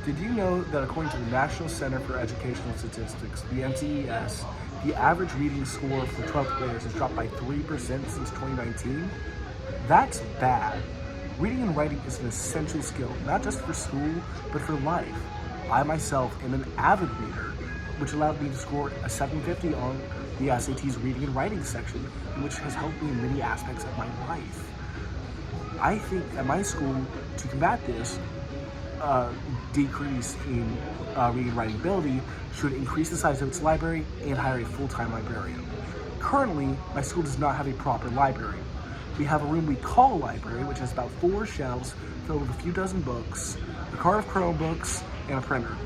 Did you know that according to the National Center for Educational Statistics, the NCES, the average reading score for 12th graders has dropped by 3% since 2019? That's bad. Reading and writing is an essential skill, not just for school, but for life. I myself am an avid reader, which allowed me to score a 750 on the SAT's reading and writing section, which has helped me in many aspects of my life. I think at my school, to combat this, decrease in reading and writing ability should increase the size of its library and hire a full-time librarian. Currently, my school does not have a proper library. We have a room we call a library, which has about 4 shelves filled with a few dozen books, a cart of Chromebooks, and a printer.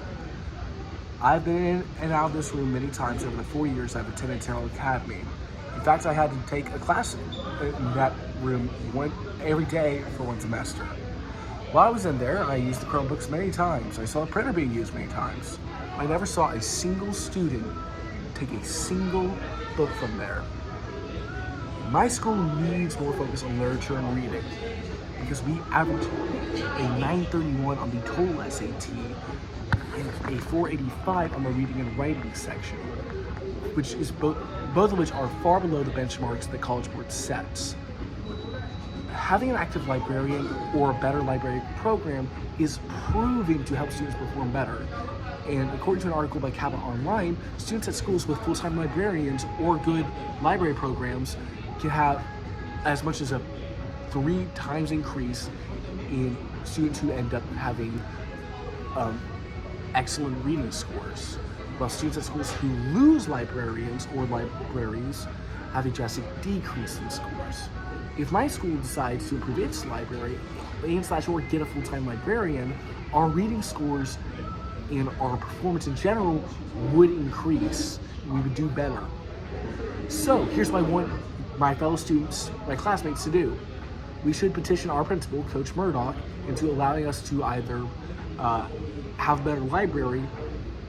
I've been in and out of this room many times over the 4 years I've attended Terrell Academy. In fact, I had to take a class in that room every day for 1 semester. While I was in there, I used the Chromebooks many times. I saw the printer being used many times. I never saw a single student take a single book from there. My school needs more focus on literature and reading because we average a 931 on the total SAT and a 485 on the reading and writing section, which is both of which are far below the benchmarks that College Board sets. Having an active librarian or a better library program is proving to help students perform better. And according to an article by Cabot Online, students at schools with full-time librarians or good library programs can have as much as a 3 times increase in students who end up having excellent reading scores, while students at schools who lose librarians or libraries have a drastic decrease in scores. If my school decides to improve its library or get a full-time librarian, our reading scores and our performance in general would increase. We would do better. So here's what I want my fellow students, my classmates, to do. We should petition our principal, Coach Murdoch, into allowing us to either have a better library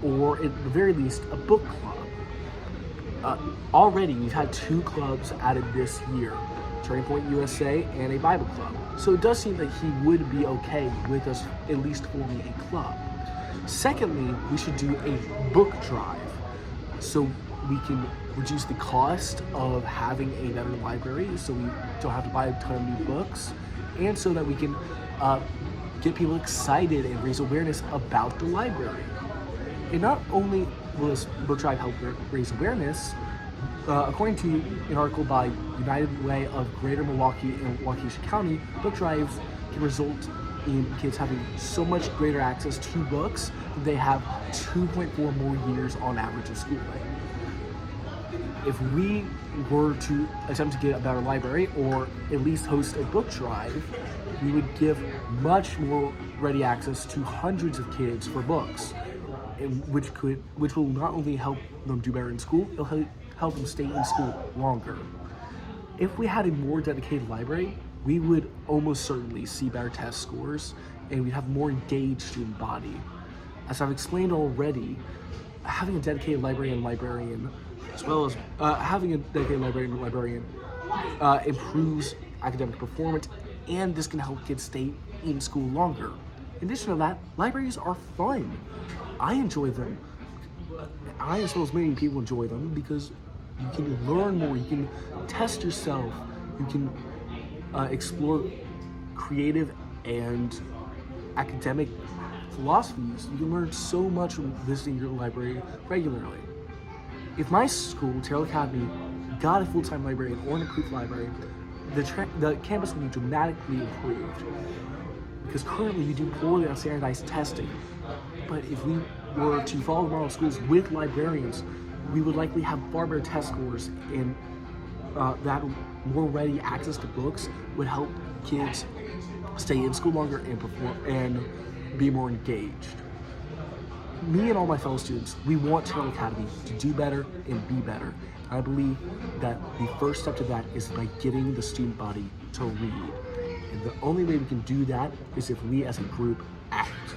or at the very least a book club. Already we've had 2 clubs added this year, Turning Point USA and a Bible club. So it does seem that he would be okay with us at least forming a club. Secondly, we should do a book drive so we can reduce the cost of having a better library so we don't have to buy a ton of new books, and so that we can get people excited and raise awareness about the library. And not only will this book drive help raise awareness, according to an article by United Way of Greater Milwaukee and Waukesha County, book drives can result in kids having so much greater access to books that they have 2.4 more years on average of schooling. If we were to attempt to get a better library or at least host a book drive, we would give much more ready access to hundreds of kids for books, which will not only help them do better in school, it'll help them stay in school longer. If we had a more dedicated library, we would almost certainly see better test scores and we'd have more engaged student body. As I've explained already, having a dedicated librarian, as well as having a dedicated librarian improves academic performance, and this can help kids stay in school longer. In addition to that, libraries are fun. I enjoy them. I, as well as many people, enjoy them because you can learn more, you can test yourself, you can explore creative and academic philosophies. You can learn so much from visiting your library regularly. If my school, Terrell Academy, got a full-time librarian or an improved library, the campus would be dramatically improved. Because currently we do poorly on standardized testing. But if we were to follow the model of schools with librarians, we would likely have far better test scores, and that more ready access to books would help kids stay in school longer and perform and be more engaged. Me and all my fellow students, we want Terrell Academy to do better and be better. I believe that the first step to that is by getting the student body to read. And the only way we can do that is if we as a group act.